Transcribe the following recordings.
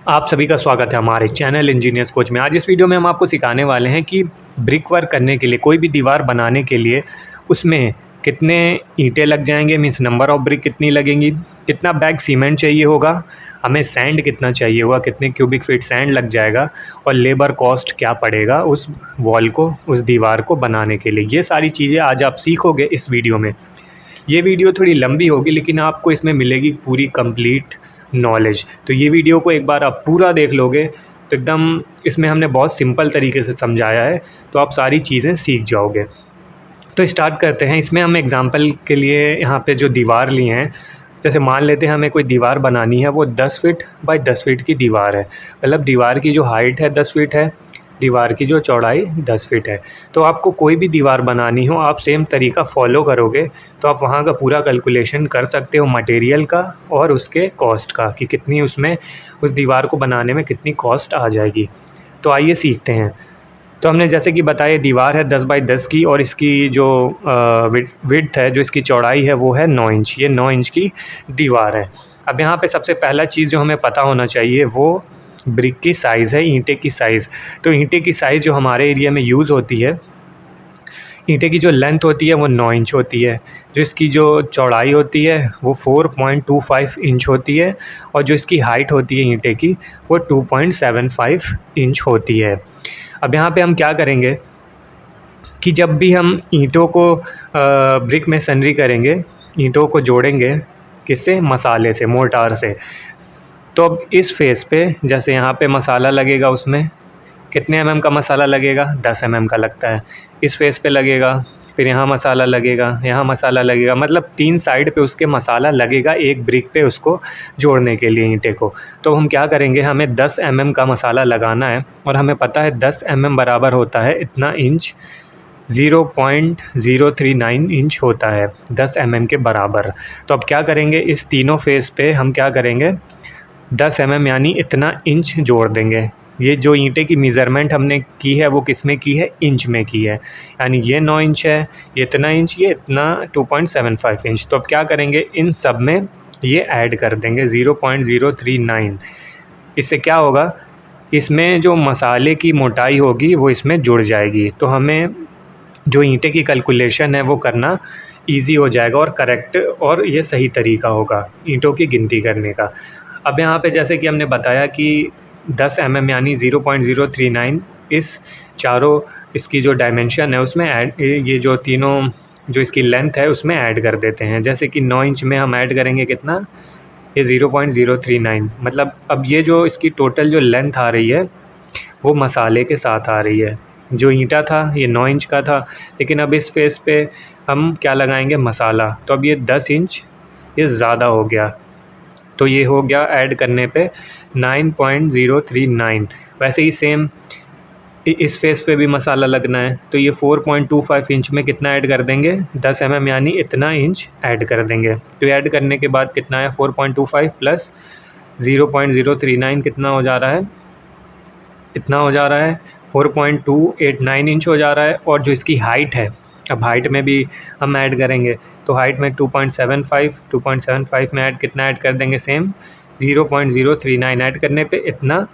आप सभी का स्वागत है हमारे चैनल इंजीनियर्स कोच में। आज इस वीडियो में हम आपको सिखाने वाले हैं कि ब्रिक वर्क करने के लिए, कोई भी दीवार बनाने के लिए उसमें कितने ईंटें लग जाएंगे, मीन्स नंबर ऑफ ब्रिक कितनी लगेंगी, कितना बैग सीमेंट चाहिए होगा, हमें सैंड कितना चाहिए होगा, कितने क्यूबिक फीट सैंड लग जाएगा और लेबर कॉस्ट क्या पड़ेगा उस वॉल को, उस दीवार को बनाने के लिए। ये सारी चीज़ें आज आप सीखोगे इस वीडियो में। ये वीडियो थोड़ी लंबी होगी लेकिन आपको इसमें मिलेगी पूरी कंप्लीट नॉलेज। तो ये वीडियो को एक बार आप पूरा देख लोगे तो एकदम इसमें हमने बहुत सिंपल तरीके से समझाया है, तो आप सारी चीज़ें सीख जाओगे। तो स्टार्ट करते हैं। इसमें हम एग्जांपल के लिए यहाँ पे जो दीवार लिए हैं, जैसे मान लेते हैं हमें कोई दीवार बनानी है, वो 10 फीट बाय 10 फीट की दीवार है। मतलब दीवार की जो हाइट है 10 फीट है, दीवार की जो चौड़ाई 10 फीट है। तो आपको कोई भी दीवार बनानी हो, आप सेम तरीका फॉलो करोगे तो आप वहाँ का पूरा कैलकुलेशन कर सकते हो मटेरियल का और उसके कॉस्ट का, कि कितनी उसमें उस दीवार को बनाने में कितनी कॉस्ट आ जाएगी। तो आइए सीखते हैं। तो हमने जैसे कि बताया दीवार है 10 बाई 10 की और इसकी जो विड्थ है, जो इसकी चौड़ाई है वो है 9 इंच। ये 9 इंच की दीवार है। अब यहाँ पे सबसे पहला चीज़ जो हमें पता होना चाहिए वो ब्रिक की साइज़ है, ईंटे की साइज़। तो ईंटे की साइज़ जो हमारे एरिया में यूज़ होती है, ईंटे की जो लेंथ होती है वो 9 इंच होती है, जो इसकी जो चौड़ाई होती है वो 4.25 इंच होती है और जो इसकी हाइट होती है ईंटे की वो 2.75 इंच होती है। अब यहाँ पे हम क्या करेंगे कि जब भी हम ईंटों को ब्रिक मेसनरी करेंगे, ईंटों को जोड़ेंगे किससे, मसाले से, मोर्टार से। तो अब इस फेस पे जैसे यहाँ पे मसाला लगेगा, उसमें कितने mm का मसाला लगेगा, 10 mm का लगता है। इस फेस पे लगेगा, फिर यहाँ मसाला लगेगा, यहाँ मसाला लगेगा, मतलब 3 साइड पे उसके मसाला लगेगा एक ब्रिक पे उसको जोड़ने के लिए ईंटे को। तो हम क्या करेंगे, हमें 10 mm का मसाला लगाना है और हमें पता है 10 mm बराबर होता है इतना इंच, 0.039 इंच होता है 10 mm के बराबर। तो अब क्या करेंगे, इस तीनों फेस पे हम क्या करेंगे, 10 mm यानी इतना इंच जोड़ देंगे। ये जो ईंटे की मेज़रमेंट हमने की है वो किस में की है, इंच में की है। यानी ये 9 इंच है, ये इतना इंच, ये इतना 2.75 इंच। तो अब क्या करेंगे, इन सब में ये ऐड कर देंगे 0.039। इससे क्या होगा, इसमें जो मसाले की मोटाई होगी वो इसमें जुड़ जाएगी। तो हमें जो ईंटे की कैलकुलेशन है वो करना ईजी हो जाएगा और करेक्ट और ये सही तरीका होगा ईंटों की गिनती करने का। अब यहाँ पे जैसे कि हमने बताया कि 10 mm यानी 0.039, इस चारों इसकी जो डायमेंशन है उसमें ऐड, ये जो तीनों जो इसकी लेंथ है उसमें ऐड कर देते हैं। जैसे कि 9 इंच में हम ऐड करेंगे कितना, ये 0.039। मतलब अब ये जो इसकी टोटल जो लेंथ आ रही है वो मसाले के साथ आ रही है। जो ईंटा था ये 9 इंच का था, लेकिन अब इस फेस पे हम क्या लगाएंगे, मसाला। तो अब ये 10 इंच ये ज़्यादा हो गया, तो ये हो गया ऐड करने पे 9.039। वैसे ही सेम इस फेस पे भी मसाला लगना है, तो ये 4.25 इंच में कितना ऐड कर देंगे, 10 mm यानी इतना इंच ऐड कर देंगे। तो ऐड करने के बाद कितना है, 4.25 प्लस 0.039 कितना हो जा रहा है, इतना हो जा रहा है 4.289 इंच हो जा रहा है। और जो इसकी हाइट है, अब हाइट में भी हम ऐड करेंगे, तो हाइट में 2.75 में ऐड कितना ऐड कर देंगे, सेम 0.039 ऐड करने पे इतना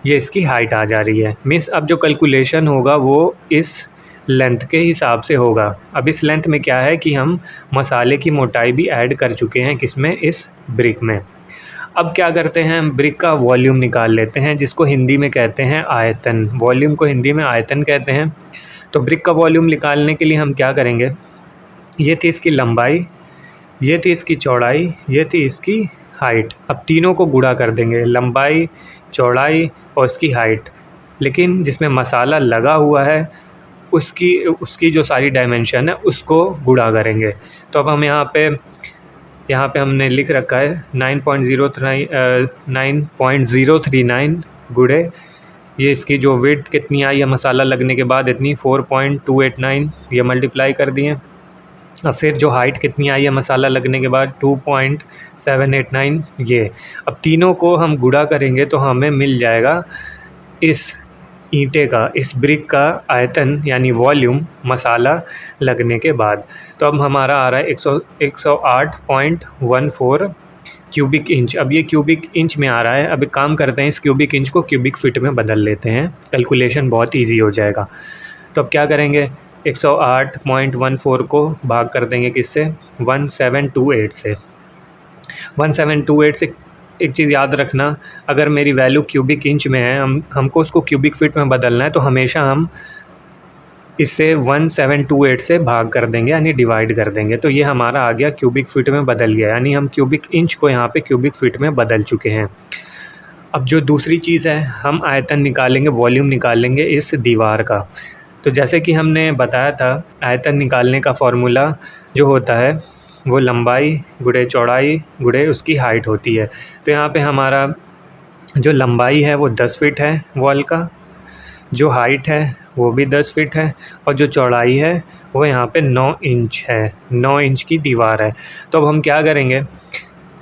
ये इसकी हाइट आ जा रही है। मीन्स अब जो कैलकुलेशन होगा वो इस लेंथ के हिसाब से होगा। अब इस लेंथ में क्या है कि हम मसाले की मोटाई भी ऐड कर चुके हैं, किसमें, इस ब्रिक में। अब क्या करते हैं, हम ब्रिक का वॉल्यूम निकाल लेते हैं, जिसको हिंदी में कहते हैं आयतन। वॉल्यूम को हिंदी में आयतन कहते हैं। तो ब्रिक का वॉल्यूम निकालने के लिए हम क्या करेंगे, ये थी इसकी लंबाई, ये थी इसकी चौड़ाई, ये थी इसकी हाइट। अब तीनों को गुणा कर देंगे, लंबाई, चौड़ाई और इसकी हाइट। लेकिन जिसमें मसाला लगा हुआ है उसकी जो सारी डायमेंशन है उसको गुणा करेंगे। तो अब हम यहाँ पे हमने लिख रखा है 9.039 गुणे ये इसकी जो विड्थ कितनी आई है मसाला लगने के बाद, इतनी 4.289, ये मल्टीप्लाई कर दिए। अब फिर जो हाइट कितनी आई है मसाला लगने के बाद, 2.789 ये। अब तीनों को हम गुणा करेंगे तो हमें मिल जाएगा इस ईंटे का, इस ब्रिक का आयतन यानी वॉल्यूम मसाला लगने के बाद। तो अब हमारा आ रहा है 108.14 क्यूबिक इंच। अब ये क्यूबिक इंच में आ रहा है। अब एक काम करते हैं, इस क्यूबिक इंच को क्यूबिक फीट में बदल लेते हैं, कैलकुलेशन बहुत ईजी हो जाएगा। तो अब क्या करेंगे, 108.14 को भाग कर देंगे किससे, 1728 से। 1728 से एक चीज़ याद रखना, अगर मेरी वैल्यू क्यूबिक इंच में है, हमको उसको क्यूबिक फीट में बदलना है, तो हमेशा हम इससे 1728 से भाग कर देंगे, यानी डिवाइड कर देंगे। तो ये हमारा आ गया क्यूबिक फीट में बदल गया, यानी हम क्यूबिक इंच को यहाँ पे क्यूबिक फीट में बदल चुके हैं। अब जो दूसरी चीज़ है, हम आयतन निकालेंगे, वॉल्यूम निकालेंगे इस दीवार का। तो जैसे कि हमने बताया था, आयतन निकालने का फॉर्मूला जो होता है वो लंबाई गुणे चौड़ाई गुणे उसकी हाइट होती है। तो यहाँ पे हमारा जो लंबाई है वो 10 फीट है वॉल का, जो हाइट है वो भी 10 फीट है, और जो चौड़ाई है वो यहाँ पे 9 इंच है, 9 इंच की दीवार है। तो अब हम क्या करेंगे,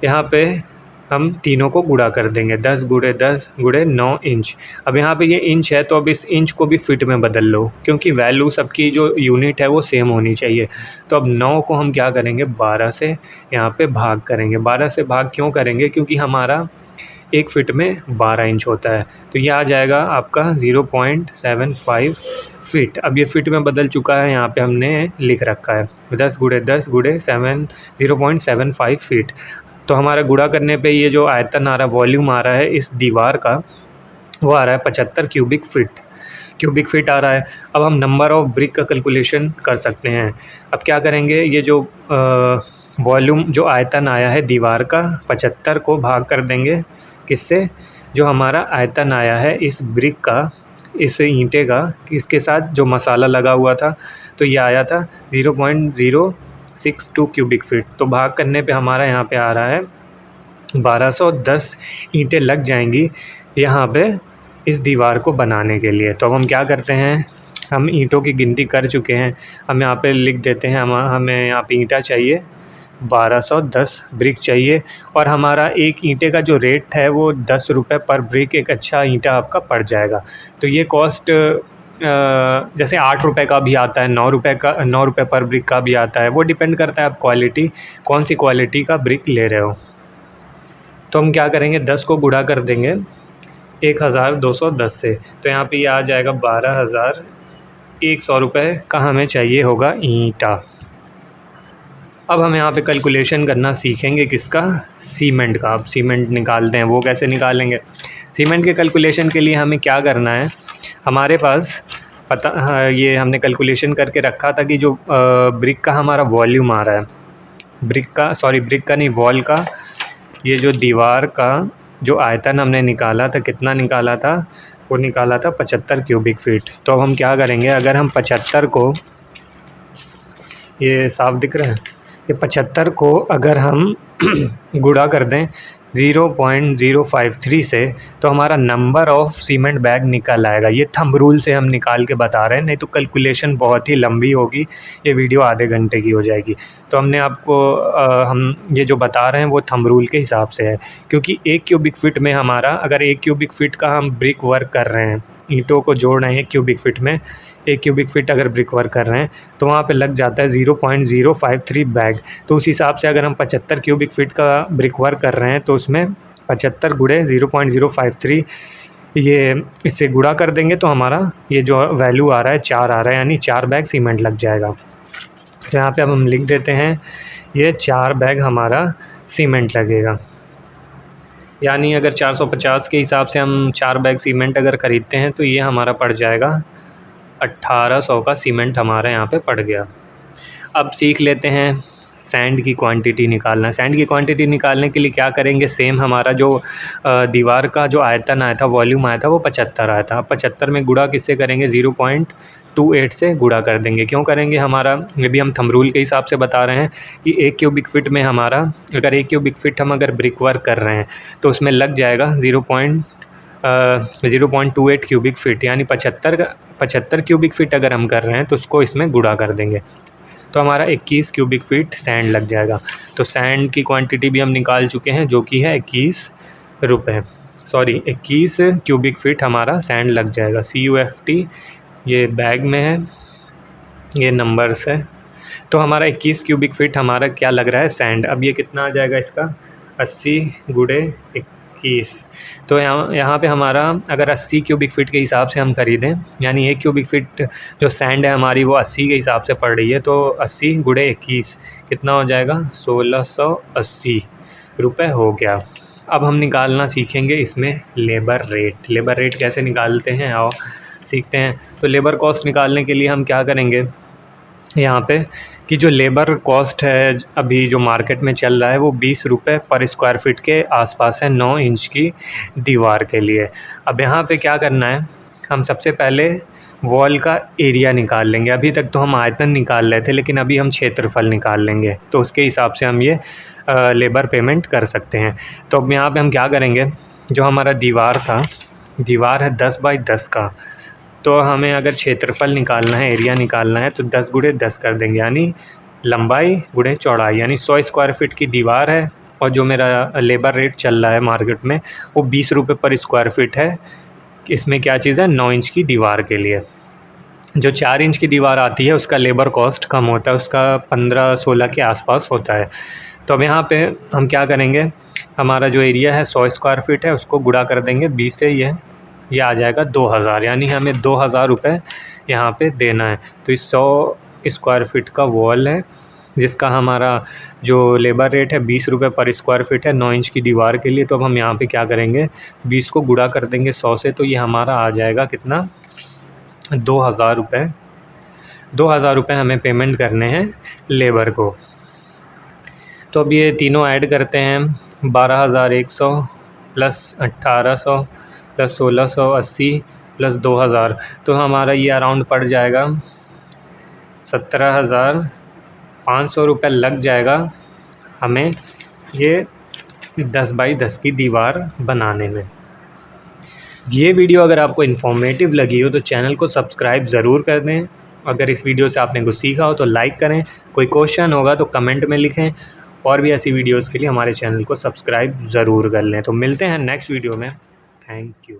यहाँ पे हम तीनों को गुणा कर देंगे, 10 गुणे 10 गुणे 9 इंच। अब यहाँ पे ये इंच है, तो अब इस इंच को भी फिट में बदल लो, क्योंकि वैल्यू सबकी जो यूनिट है वो सेम होनी चाहिए। तो अब 9 को हम क्या करेंगे, 12 से यहाँ पे भाग करेंगे। 12 से भाग क्यों करेंगे, क्योंकि हमारा एक फिट में 12 इंच होता है। तो ये आ जाएगा आपका 0.75 फीट। अब ये फिट में बदल चुका है, यहाँ पे हमने लिख रखा है 10 गुणे 10 गुणे 0.75 फीट। तो हमारा गुणा करने पे ये जो आयतन आ रहा है, वॉल्यूम आ रहा है इस दीवार का, वो आ रहा है 75 क्यूबिक फीट आ रहा है। अब हम नंबर ऑफ ब्रिक का कैलकुलेशन कर सकते हैं। अब क्या करेंगे, ये जो वॉल्यूम जो आयतन आया है दीवार का, 75 को भाग कर देंगे किससे, जो हमारा आयतन आया है इस ब्रिक का, इस ईंटे का, इसके साथ जो मसाला लगा हुआ था, तो ये आया था 0.062 क्यूबिक फीट। तो भाग करने पे हमारा यहाँ पे आ रहा है 1210 ईंटें लग जाएंगी यहाँ पे इस दीवार को बनाने के लिए। तो अब हम क्या करते हैं, हम ईंटों की गिनती कर चुके हैं, हम यहाँ पे लिख देते हैं, हमें यहाँ पे ईंटा चाहिए 1210 ब्रिक चाहिए, और हमारा एक ईंटे का जो रेट है वो 10 रुपये पर ब्रिक एक अच्छा ईंटा आपका पड़ जाएगा। तो ये कॉस्ट जैसे 8 रुपये का भी आता है, 9 रुपये पर ब्रिक का भी आता है, वो डिपेंड करता है आप क्वालिटी, कौन सी क्वालिटी का ब्रिक ले रहे हो। तो हम क्या करेंगे, 10 को गुणा कर देंगे 1210 से, तो यहाँ पे ये आ जाएगा 12,100 रुपये का हमें चाहिए होगा ईंटा। अब हम यहाँ पे कैलकुलेशन करना सीखेंगे किसका, सीमेंट का। अब सीमेंट निकालते हैं, वो कैसे निकालेंगे। सीमेंट के कैलकुलेशन के लिए हमें क्या करना है, हमारे पास ये हमने कैलकुलेशन करके रखा था कि जो ब्रिक का हमारा वॉल्यूम आ रहा है, ब्रिक का नहीं, वॉल का, ये जो दीवार का जो आयतन हमने निकाला था, कितना निकाला था, वो निकाला था 75 क्यूबिक फीट। तो अब हम क्या करेंगे, अगर हम 75 को, ये साफ दिख रहा है, ये 75 को अगर हम गुणा कर दें 0.053 से, तो हमारा नंबर ऑफ़ सीमेंट बैग निकल आएगा। ये थंब रूल से हम निकाल के बता रहे हैं, नहीं तो कैलकुलेशन बहुत ही लंबी होगी, ये वीडियो आधे घंटे की हो जाएगी। तो हमने आपको हम ये जो बता रहे हैं वो थंब रूल के हिसाब से है, क्योंकि 1 क्यूबिक फीट में हमारा, अगर 1 क्यूबिक फीट का हम ब्रिक वर्क कर रहे हैं, ईंटों को जोड़ रहे हैं क्यूबिक फीट में, 1 क्यूबिक फीट अगर ब्रिक वर्क कर रहे हैं, तो वहाँ पे लग जाता है 0.053 बैग। तो उस हिसाब से अगर हम 75 क्यूबिक फीट का ब्रिक वर्क कर रहे हैं, तो उसमें 75 गुणे 0.053 ये इससे गुणा कर देंगे, तो हमारा ये जो वैल्यू आ रहा है 4 आ रहा है, यानी 4 बैग सीमेंट लग जाएगा। तो यहाँ पे अब हम लिख देते हैं ये 4 बैग हमारा सीमेंट लगेगा, यानी अगर 450 के हिसाब से हम 4 बैग सीमेंट अगर ख़रीदते हैं, तो ये हमारा पड़ जाएगा 1800 का सीमेंट हमारा यहाँ पे पड़ गया। अब सीख लेते हैं सैंड की क्वांटिटी निकालना। सैंड की क्वांटिटी निकालने के लिए क्या करेंगे, सेम हमारा जो दीवार का जो आयतन आया था, वॉल्यूम आया था, वो 75 आया था। 75 में गुणा किससे करेंगे, 0.28 से गुणा कर देंगे। क्यों करेंगे, हमारा ये भी हम थंब रूल के हिसाब से बता रहे हैं कि 1 क्यूबिक फीट में हमारा, अगर 1 क्यूबिक फीट हम अगर ब्रिक वर्क कर रहे हैं, तो उसमें लग जाएगा 0.28 क्यूबिक फीट, यानी 75 क्यूबिक फीट अगर हम कर रहे हैं, तो उसको इसमें गुणा कर देंगे, तो हमारा 21 क्यूबिक फीट सैंड लग जाएगा। तो सैंड की क्वांटिटी भी हम निकाल चुके हैं, जो कि है 21 क्यूबिक फीट हमारा सैंड लग जाएगा। CUFT ये बैग में है, ये नंबर्स है। तो हमारा 21 क्यूबिक फीट हमारा क्या लग रहा है, सैंड। अब ये कितना आ जाएगा इसका, 80 गुणे 21। तो यहाँ पे हमारा अगर 80 क्यूबिक फ़ीट के हिसाब से हम ख़रीदें, यानी 1 क्यूबिक फ़ीट जो सैंड है हमारी वो 80 के हिसाब से पड़ रही है, तो 80 गुणे 21 कितना हो जाएगा, 1680 रुपये हो गया। अब हम निकालना सीखेंगे इसमें लेबर रेट। लेबर रेट कैसे निकालते हैं आओ सीखते हैं। तो लेबर कॉस्ट निकालने के लिए हम क्या करेंगे यहाँ पे कि जो लेबर कॉस्ट है अभी जो मार्केट में चल रहा है वो 20 रुपये पर स्क्वायर फीट के आसपास है 9 इंच की दीवार के लिए। अब यहाँ पे क्या करना है, हम सबसे पहले वॉल का एरिया निकाल लेंगे। अभी तक तो हम आयतन निकाल रहे थे, लेकिन अभी हम क्षेत्रफल निकाल लेंगे, तो उसके हिसाब से हम ये लेबर पेमेंट कर सकते हैं। तो अब यहाँ पे हम क्या करेंगे, जो हमारा दीवार था, दीवार है 10 बाई 10 का, तो हमें अगर क्षेत्रफल निकालना है, एरिया निकालना है, तो 10 गुणे 10 कर देंगे, यानी लंबाई गुणे चौड़ाई, यानी 100 स्क्वायर फीट की दीवार है और जो मेरा लेबर रेट चल रहा है मार्केट में वो 20 रुपये पर स्क्वायर फीट है। इसमें क्या चीज़ है, 9 इंच की दीवार के लिए। जो 4 इंच की दीवार आती है उसका लेबर कॉस्ट कम होता है, उसका 15-16 के आसपास होता है। तो अब यहाँ पे हम क्या करेंगे, हमारा जो एरिया है 100 स्क्वायर फीट है, उसको गुणा कर देंगे 20 से, ये आ जाएगा 2000, यानी हमें 2000 रुपये यहाँ पे देना है। तो इस 100 स्क्वायर फीट का वॉल है जिसका हमारा जो लेबर रेट है 20 रुपये पर स्क्वायर फीट है 9 इंच की दीवार के लिए। तो अब हम यहाँ पे क्या करेंगे, 20 को गुणा कर देंगे 100 से, तो ये हमारा आ जाएगा कितना, 2000 रुपये। 2000 रुपये हमें पेमेंट करने हैं लेबर को। तो अब ये तीनों ऐड करते हैं, 12100 प्लस 1800 प्लस 1680 प्लस 2000, तो हमारा ये अराउंड पड़ जाएगा 17,500 रुपये लग जाएगा हमें ये 10 बाई 10 की दीवार बनाने में। ये वीडियो अगर आपको इन्फॉर्मेटिव लगी हो तो चैनल को सब्सक्राइब ज़रूर कर दें। अगर इस वीडियो से आपने कुछ सीखा हो तो लाइक करें, कोई क्वेश्चन होगा तो कमेंट में लिखें, और भी ऐसी वीडियोज़ के लिए हमारे चैनल को सब्सक्राइब ज़रूर कर लें। तो मिलते हैं नेक्स्ट वीडियो में। Thank you.